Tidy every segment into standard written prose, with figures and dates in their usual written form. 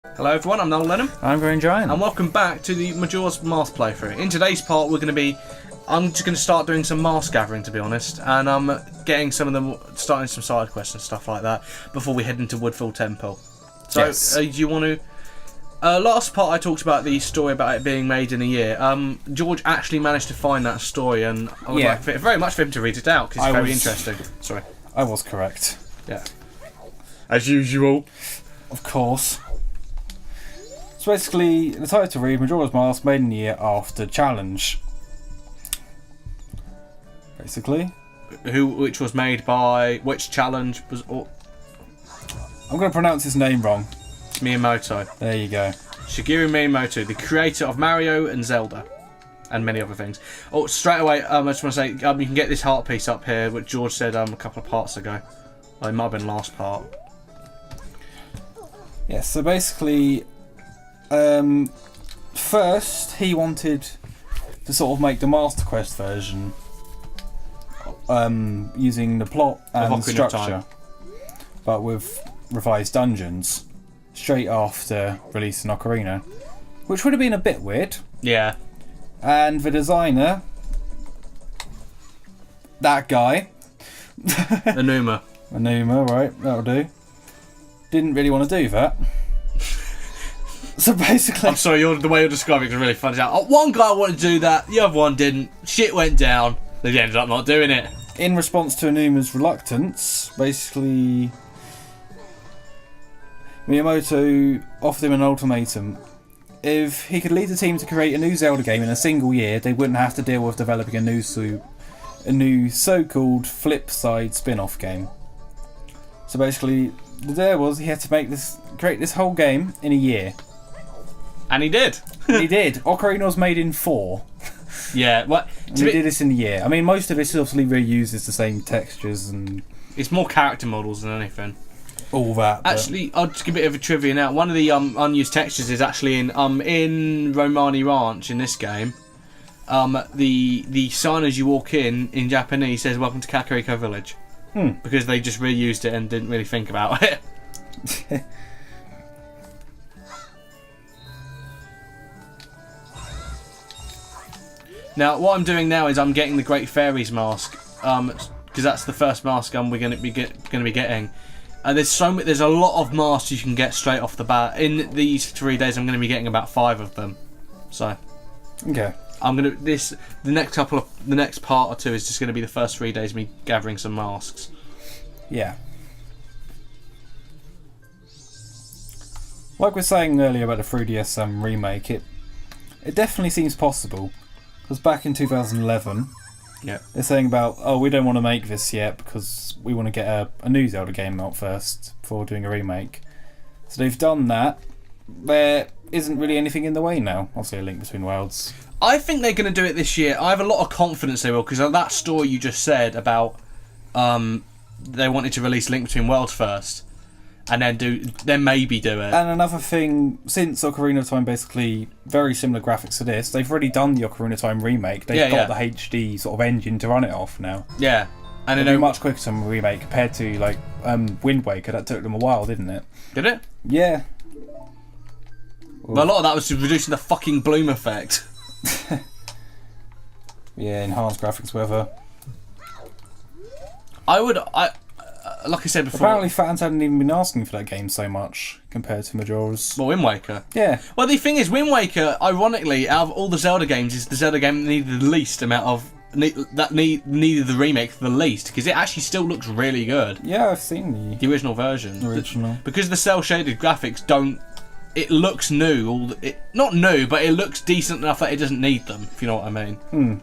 Hello everyone, I'm Noel Lennon. I'm Green Giant. And welcome back to the Majora's Mask playthrough. In today's part I'm just going to start doing some mask gathering, to be honest, and I'm getting some of them, starting some side quests and stuff like that before we head into Woodfield Temple. So, yes. Do you want to... last part I talked about the story about it being made in a year. George actually managed to find that story, and I would like very much for him to read it out, because it's very interesting. Sorry. I was correct. Yeah. As usual. Of course. So basically, the title to read, Majora's Mask made in a year after challenge. Basically. Which was made by... Which challenge was... I'm going to pronounce his name wrong. Miyamoto. There you go. Shigeru Miyamoto, the creator of Mario and Zelda. And many other things. Oh, straight away, I just want to say, you can get this heart piece up here, which George said a couple of parts ago. Well, it might have been last part. Yeah, so basically... first, he wanted to sort of make the Master Quest version using the plot and structure, but with revised dungeons straight after releasing Ocarina, which would have been a bit weird. Yeah. And the designer, that guy, Anuma, right, that'll do, didn't really want to do that. So basically... I'm sorry, the way you're describing it is really funny. One guy wanted to do that, the other one didn't. Shit went down. They ended up not doing it. In response to Anuma's reluctance, basically... Miyamoto offered him an ultimatum. If he could lead the team to create a new Zelda game in a single year, they wouldn't have to deal with developing a new so-called flip-side spin-off game. So basically, the idea was he had to create this whole game in a year. And he did. He did. Ocarina was made in 4. Yeah, well, he did this in a year. I mean, most of it obviously reuses the same textures and... It's more character models than anything. All that. Actually, I'll just give a bit of a trivia now. One of the unused textures is actually in Romani Ranch in this game. The sign as you walk in Japanese says "Welcome to Kakariko Village," because they just reused it and didn't really think about it. Now, what I'm doing now is I'm getting the Great Fairy's mask, because that's the first mask we're going to be getting. And there's a lot of masks you can get straight off the bat. In these 3 days, I'm going to be getting about 5 of them. So, okay. The next part or two is just going to be the first 3 days me gathering some masks. Yeah. Like we were saying earlier about the 3DS remake, it definitely seems possible. Because back in 2011, they're saying about, we don't want to make this yet because we want to get a new Zelda game out first before doing a remake. So they've done that. There isn't really anything in the way now. Obviously, A Link Between Worlds. I think they're going to do it this year. I have a lot of confidence they will, because of that story you just said about they wanted to release Link Between Worlds first, and then maybe do it. And another thing, since Ocarina of Time, basically very similar graphics to this, they've already done the Ocarina of Time remake. They've got the HD sort of engine to run it off now. Yeah, and it'll be much quicker to remake compared to Wind Waker. That took them a while, didn't it? Did it? Yeah. Well, a lot of that was reducing the fucking bloom effect. Yeah, enhanced graphics, whatever. Like I said before... Apparently fans hadn't even been asking for that game so much compared to Majora's... Well, Wind Waker? Yeah. Well, the thing is, Wind Waker, ironically, out of all the Zelda games, is the Zelda game that needed the least amount of... needed the remake the least, because it actually still looks really good. Yeah, I've seen the original version. Original. Because the cel-shaded graphics don't... It looks new. Not new, but it looks decent enough that it doesn't need them, if you know what I mean.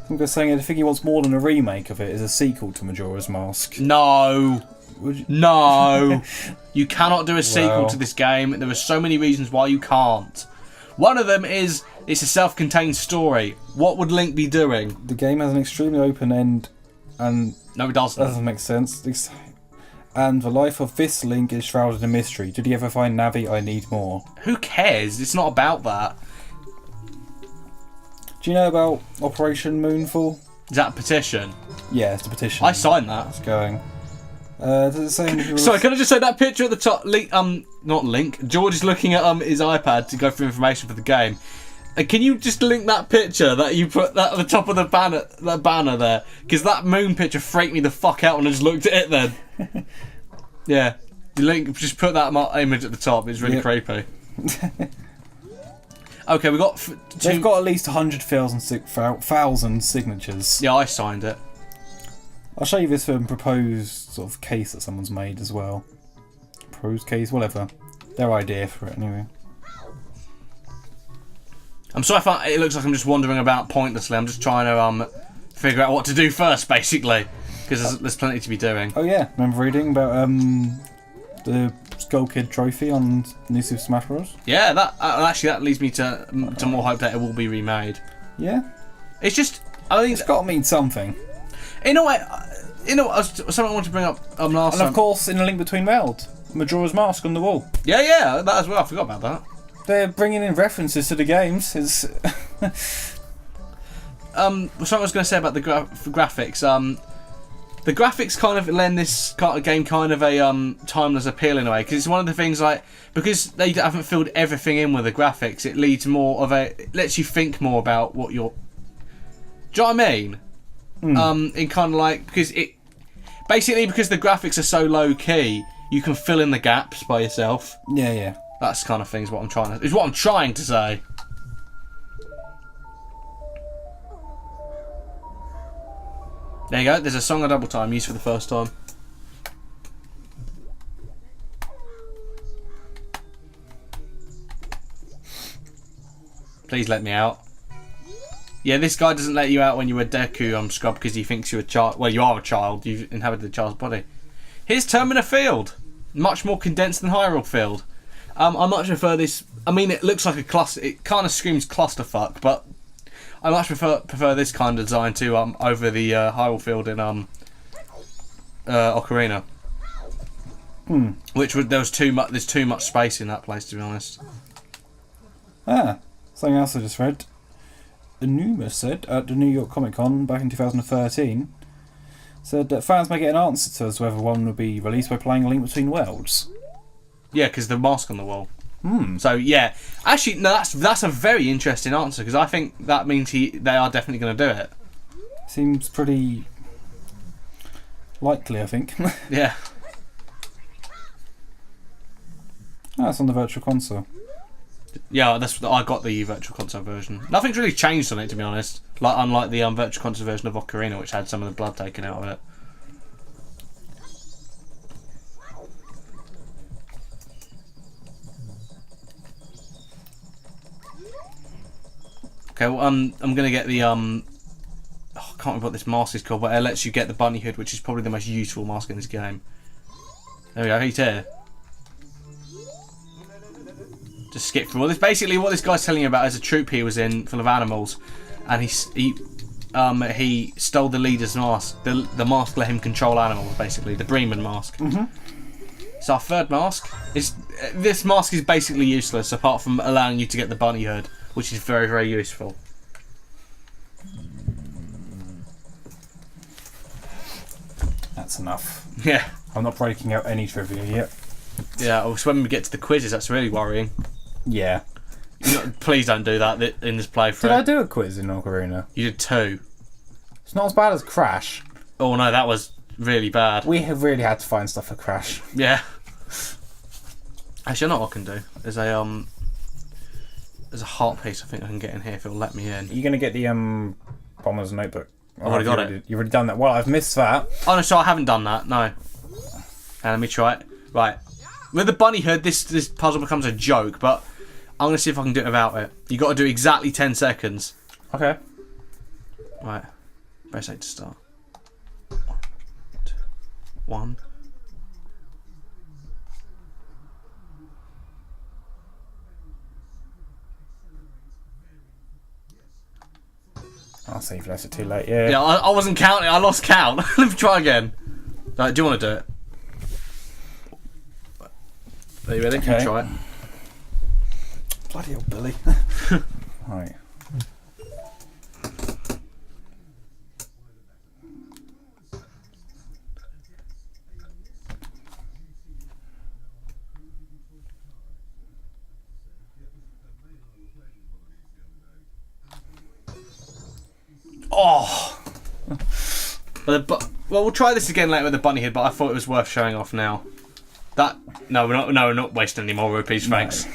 I think they're saying I think he wants more than a remake of it as a sequel to Majora's Mask. No. No. You cannot do a sequel to this game. There are so many reasons why you can't. One of them is it's a self-contained story. What would Link be doing? The game has an extremely open end, and... No, it doesn't. That doesn't make sense. And the life of this Link is shrouded in mystery. Did he ever find Navi? I need more. Who cares? It's not about that. Do you know about Operation Moonfall? Is that a petition? Yeah, it's a petition. I signed that. It's going. Does it say? Sorry, can I just say that picture at the top? Not Link. George is looking at his iPad to go through information for the game. Can you just link that picture that you put that at the top of the banner, that banner there? Because that moon picture freaked me the fuck out when I just looked at it. Then, yeah, you link. Just put that image at the top. It's really creepy. Okay, we got. They've got at least 100,000 signatures. Yeah, I signed it. I'll show you this proposed sort of case that someone's made as well. Proposed case, whatever. Their idea for it, anyway. I'm sorry if it looks like I'm just wandering about pointlessly. I'm just trying to figure out what to do first, basically, because there's plenty to be doing. Oh yeah, remember reading about the Skull Kid trophy on New Super Smash Bros? Yeah, that leads me to more hope that it will be remade. Yeah. It's just, I think it's got to mean something. In a way, something I wanted to bring up last time. And of course, in A Link Between Worlds, Majora's Mask on the wall. Yeah, that as well. I forgot about that. They're bringing in references to the games. Something I was going to say about the graphics. The graphics kind of lend this game kind of a timeless appeal in a way, because it's one of the things because they haven't filled everything in with the graphics, it leads more of it lets you think more about what you're. Do you know what I mean? In kind of because the graphics are so low key, you can fill in the gaps by yourself. Yeah. That's kind of thing is what I'm trying to say. There you go. There's a song of double time used for the first time. Please let me out. Yeah, this guy doesn't let you out when you're a Deku scrub because he thinks you're a child. Well, you are a child. You've inhabited a child's body. Here's Termina Field. Much more condensed than Hyrule Field. I much prefer this. I mean, it looks like a cluster. It kind of screams clusterfuck, but I much prefer this kind of design to over the Hyrule Field in Ocarina. There's too much space in that place, to be honest. Something else I just read. Enuma said at the New York Comic Con back in 2013, said that fans may get an answer to us whether one will be released by playing A Link Between Worlds. Yeah, because the mask on the wall. So yeah, actually, no, that's a very interesting answer, because I think that means they are definitely going to do it. Seems pretty likely, I think. Yeah. That's on the Virtual Console. Yeah, I got the Virtual Console version. Nothing's really changed on it, to be honest. Unlike the Virtual Console version of Ocarina, which had some of the blood taken out of it. Okay, well, I'm gonna get the I can't remember what this mask is called, but it lets you get the bunny hood, which is probably the most useful mask in this game. There we go. He's here. Just skip through all this. Basically, what this guy's telling you about is a troop he was in full of animals, and he stole the leader's mask. The mask let him control animals, basically. The Bremen mask. It's our third mask. This mask is basically useless, apart from allowing you to get the bunny hood, which is very, very useful. That's enough. Yeah. I'm not breaking out any trivia yet. Yeah, so when we get to the quizzes, that's really worrying. Yeah. Please don't do that in this playthrough. Did I do a quiz in Ocarina? You did 2. It's not as bad as Crash. Oh no, that was really bad. We have really had to find stuff for Crash. Yeah. Actually, I know what I can do. There's a heart piece I think I can get in here if it'll let me in. You're going to get the Bomber's Notebook. I've already got it. You've already done that. Well, I've missed that. Oh no, so I haven't done that, no. And let me try it. Right. With the bunny hood, this puzzle becomes a joke, but I'm going to see if I can do it without it. You got to do exactly 10 seconds. Okay. Right. Press A to start. 1. I'll see if that's too late. Yeah. Yeah, I wasn't counting. I lost count. Let me try again. Right, do you want to do it? Are you ready? Okay. Try it. Bloody old Billy. Right. Oh! Well, we'll try this again later with the bunny head, but I thought it was worth showing off now. No, we're not wasting any more rupees, thanks.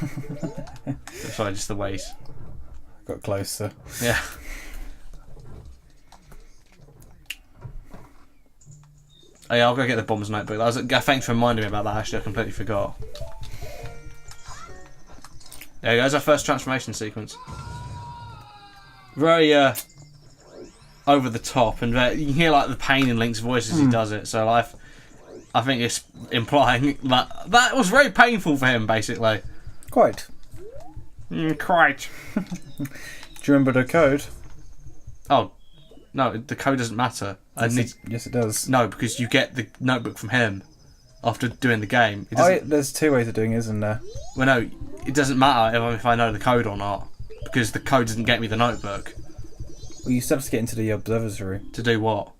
No. Sorry, just the ways. Got closer. Yeah. Oh yeah, I'll go get the bombs notebook. Thanks for reminding me about that, actually, I completely forgot. There goes our first transformation sequence. Very, over the top, and you can hear like the pain in Link's voice as he does it, so I think it's implying that was very painful for him, basically. Quite. Quite. Do you remember the code? Oh, no, the code doesn't matter. Yes, it does. No, because you get the notebook from him after doing the game. There's two ways of doing it, isn't there? Well, no, it doesn't matter if I know the code or not, because the code doesn't get me the notebook. Well, you still have to get into the observatory. To do what?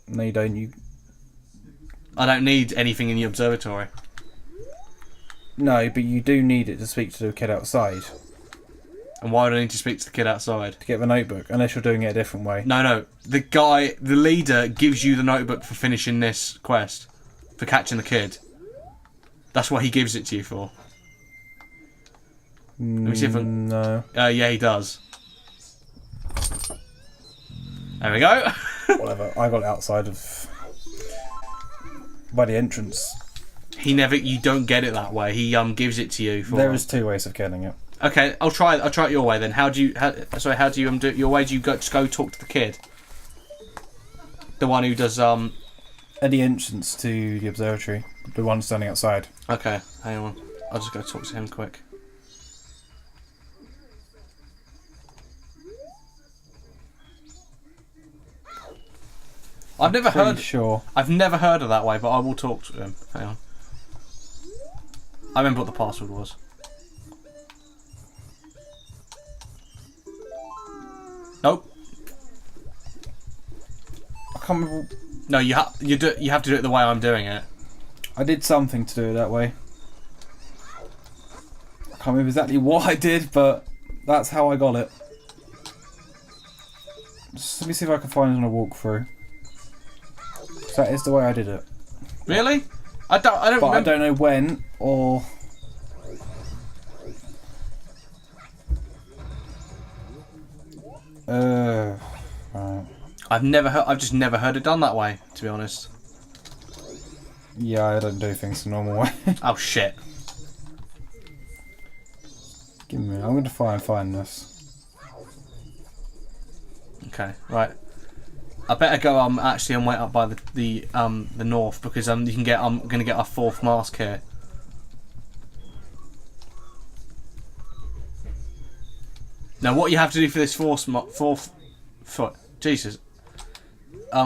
No, you don't. I don't need anything in the observatory. No, but you do need it to speak to the kid outside. And why do I need to speak to the kid outside? To get the notebook, unless you're doing it a different way. No. The leader gives you the notebook for finishing this quest. For catching the kid. That's what he gives it to you for. Let me see if I... No. Yeah, he does. There we go. Whatever. I got it outside of... by the entrance. You don't get it that way. He gives it to you for... There is two ways of getting it. Okay, I'll try it your way then. How do you do it your way? Do you just go talk to the kid? The one who does At the entrance to the observatory. The one standing outside. Okay, hang on. I'll just go talk to him quick. I've never heard of that way, but I will talk to him. Hang on. I remember what the password was. Nope. I can't remember. No, you have to do it the way I'm doing it. I did something to do it that way. I can't remember exactly what I did, but that's how I got it. Just let me see if I can find it on a walkthrough. That is the way I did it. Really? I don't remember. I don't know when or... right. I've just never heard it done that way, to be honest. Yeah, I don't do things the normal way. Oh shit. Give me a minute. I'm going to try and find this. Okay, right. I better go actually and wait up by the north, because I'm gonna get our fourth mask here. Now what you have to do for this fourth Jesus.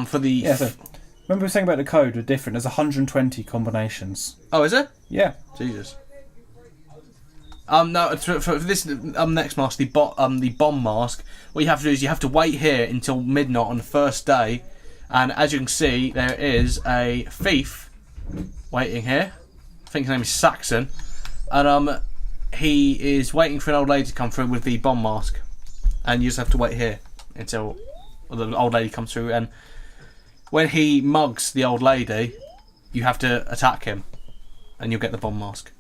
For the yeah, so remember we were saying about the code were different. There's 120 combinations. Oh, is it? Yeah. Jesus. No, for this next mask, the bomb mask, what you have to do is you have to wait here until midnight on the first day, and as you can see, there is a thief waiting here. I think his name is Saxon, and he is waiting for an old lady to come through with the bomb mask, and you just have to wait here until the old lady comes through, and when he mugs the old lady, you have to attack him, and you'll get the bomb mask.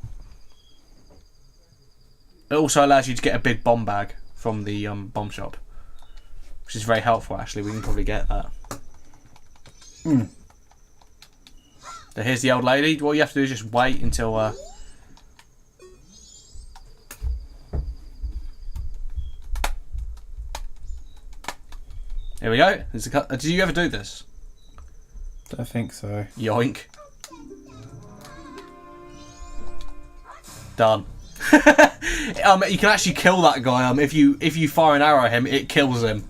It also allows you to get a big bomb bag from the bomb shop, which is very helpful, actually. We can probably get that. So here's the old lady. What you have to do is just wait until... Here we go. Did you ever do this? I think so. Yoink. Done. You can actually kill that guy. If you fire an arrow at him, it kills him.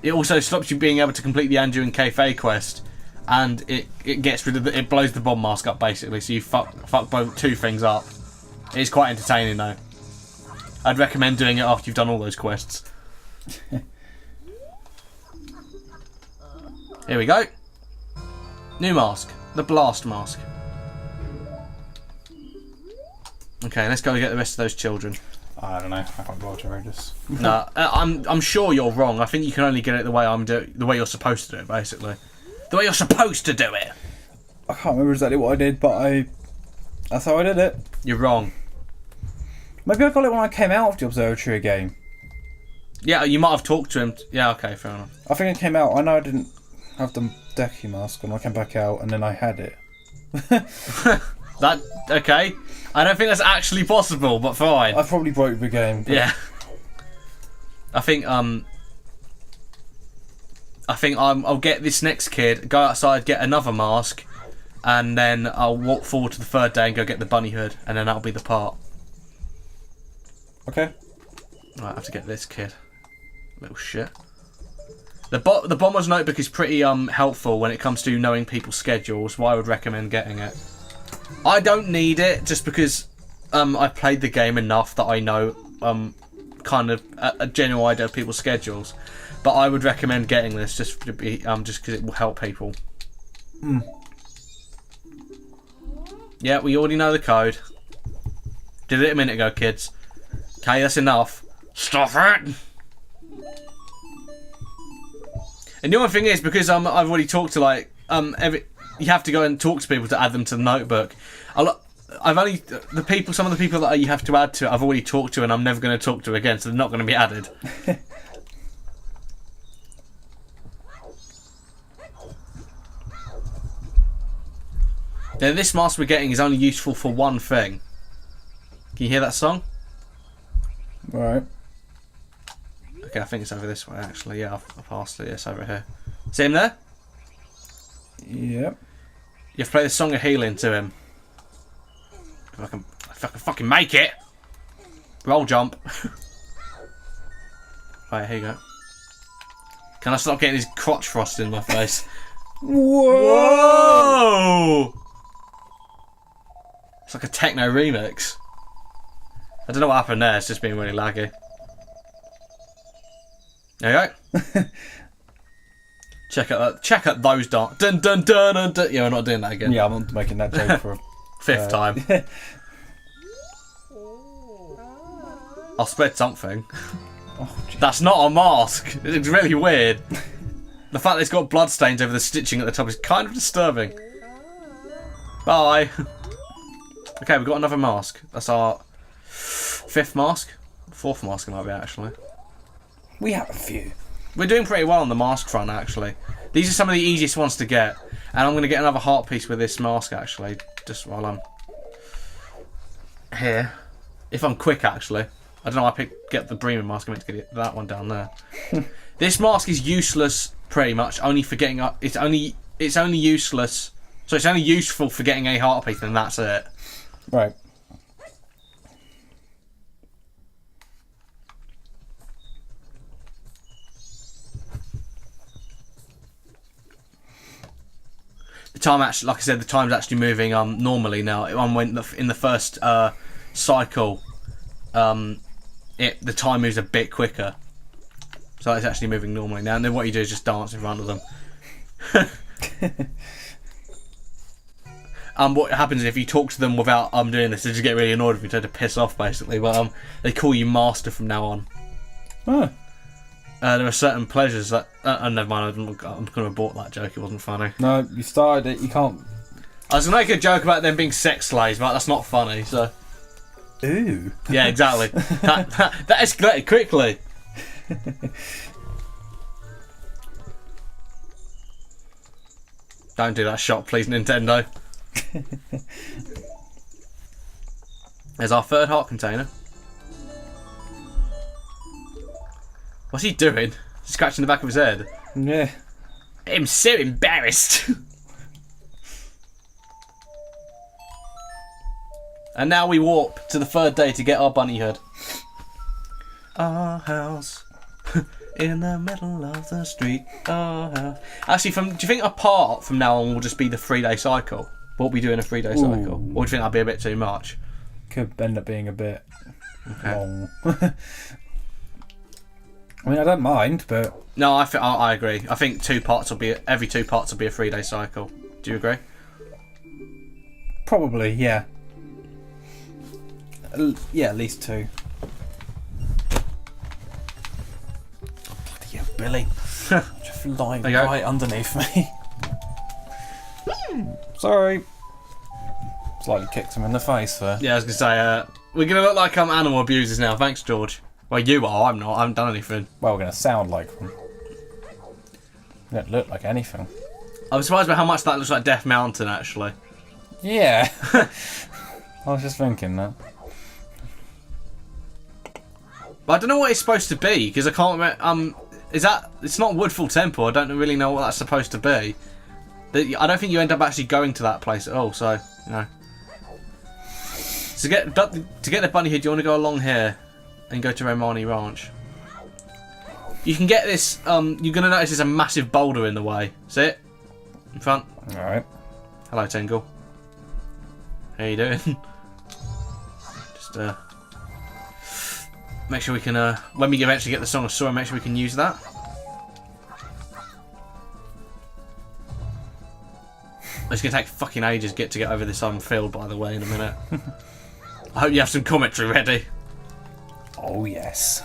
It also stops you being able to complete the Andrew and Cafe quest, and it gets rid of it blows the bomb mask up basically. So you fuck both two things up. It's quite entertaining though. I'd recommend doing it after you've done all those quests. Here we go. New mask, the blast mask. Okay, let's go get the rest of those children. I don't know. I can't be able to read this. No, I'm sure you're wrong. I think you can only get it the way the way you're supposed to do it, basically. The way you're supposed to do it. I can't remember exactly what I did, but that's how I did it. You're wrong. Maybe I got it when I came out of the observatory game. Yeah, you might have talked to him. Yeah, okay, fair enough. I think I came out. I know I didn't have the Deku mask on. I came back out and then I had it. Okay. I don't think that's actually possible, but fine. I probably broke the game. Yeah. I think I'll get this next kid, go outside, get another mask, and then I'll walk forward to the third day and go get the bunny hood, and then that'll be the part. Okay. Right, I have to get this kid. Little shit. The Bomber's Notebook is pretty helpful when it comes to knowing people's schedules. Why I would recommend getting it. I don't need it just because I've played the game enough that I know kind of a general idea of people's schedules. But I would recommend getting this just to be just because it will help people. Yeah, we already know the code. Did it a minute ago, kids. Okay, that's enough. Stop it! And the other thing is, because I've already talked to you have to go and talk to people to add them to the notebook. Some of the people that you have to add to, I've already talked to, and I'm never going to talk to again, so they're not going to be added. Now, this mask we're getting is only useful for one thing. Can you hear that song? Right. Okay, I think it's over this way, actually. Yeah, I've passed it. It's over here. See him there? Yep. You have to play the Song of Healing to him. If I can fucking make it! Roll jump. Right, here you go. Can I stop getting his crotch frost in my face? Whoa! Whoa! It's like a techno remix. I don't know what happened there, it's just been really laggy. There you go. Check out those dun dun dun dun dun. Yeah, we're not doing that again. Yeah, I'm not making that joke for fifth time. I'll spread something. Oh, that's not a mask. It's really weird. The fact that it's got bloodstains over the stitching at the top is kind of disturbing. Bye. Okay, we've got another mask. That's our fifth mask. Fourth mask it might be, actually. We have a few. We're doing pretty well on the mask front, actually. These are some of the easiest ones to get. And I'm going to get another heart piece with this mask, actually. Just while I'm here. If I'm quick, actually. I don't know why get the Bremen mask. I meant to get that one down there. This mask is useless, pretty much. Only for getting up. It's only useless. So it's only useful for getting a heart piece, and that's it. Right. The time actually, like I said, the time's actually moving normally now. In the first cycle, the time moves a bit quicker, so it's actually moving normally now. And then what you do is just dance in front of them. What happens is if you talk to them without doing this, they just get really annoyed if you try to piss off, basically. But they call you master from now on. Oh. There are certain pleasures that... never mind, I'm going to abort that joke, it wasn't funny. No, you started it, you can't... I was going to make a joke about them being sex slaves, but that's not funny, so... Ooh. Yeah, exactly. that escalated quickly. Don't do that shot, please, Nintendo. There's our third heart container. What's he doing? Scratching the back of his head? Yeah. I'm so embarrassed. And now we warp to the third day to get our bunny hood. Our house in the middle of the street. Our house. Actually, do you think a part from now on will just be the 3-day cycle? What we do in a 3-day cycle? Or do you think that'd be a bit too much? Could end up being a bit long. I mean, I don't mind, but... No, I agree. I think every 2 parts will be a 3-day cycle. Do you agree? Probably, yeah. Yeah, at least 2. Billy. Just lying right underneath me. Sorry. Slightly kicked him in the face there. Yeah, I was going to say, we're going to look like animal abusers now. Thanks, George. Well, you are. I'm not. I haven't done anything. Well, we're going to sound like them. We don't look like anything. I'm surprised by how much that looks like Death Mountain, actually. Yeah. I was just thinking that. But I don't know what it's supposed to be, because I can't remember... is that... It's not Woodfall Temple. I don't really know what that's supposed to be. I don't think you end up actually going to that place at all, so, you know. So to get the bunny hood, you want to go along here and go to Romani Ranch. You can get this... you're going to notice there's a massive boulder in the way. See it? In front. Alright. Hello, Tingle. How you doing? Just, make sure we can, when we eventually get the Song of Sora, make sure we can use that. It's going to take fucking ages to get over this field, by the way, in a minute. I hope you have some commentary ready. Oh, yes.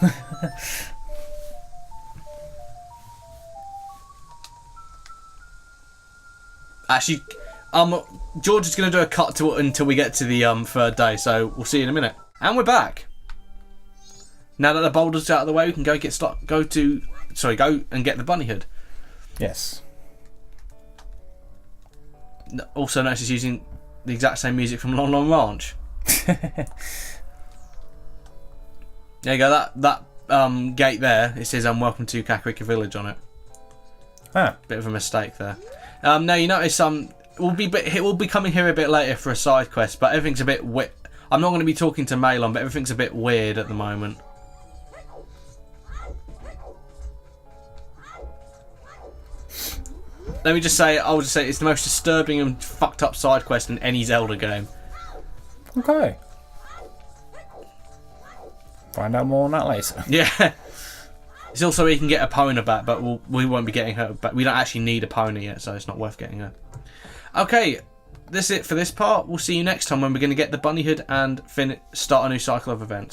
Actually, George is going to do a cut to until we get to the third day, so we'll see you in a minute. And we're back. Now that the boulder's out of the way, we can go and get the bunny hood. Yes. Also notice it's using the exact same music from Long Long Ranch. There you go, that gate there, it says welcome to Kakariko Village on it. Ah. Bit of a mistake there. Now you notice we'll be coming here a bit later for a side quest, but everything's a bit weird. I'm not going to be talking to Malon, but everything's a bit weird at the moment. Let me just say, I'll just say it's the most disturbing and fucked up side quest in any Zelda game. Okay. Find out more on that later. Yeah. It's also where you can get Epona back, but we won't be getting her back. We don't actually need Epona yet, so it's not worth getting her. Okay, that's it for this part. We'll see you next time when we're going to get the bunny hood and start a new cycle of events.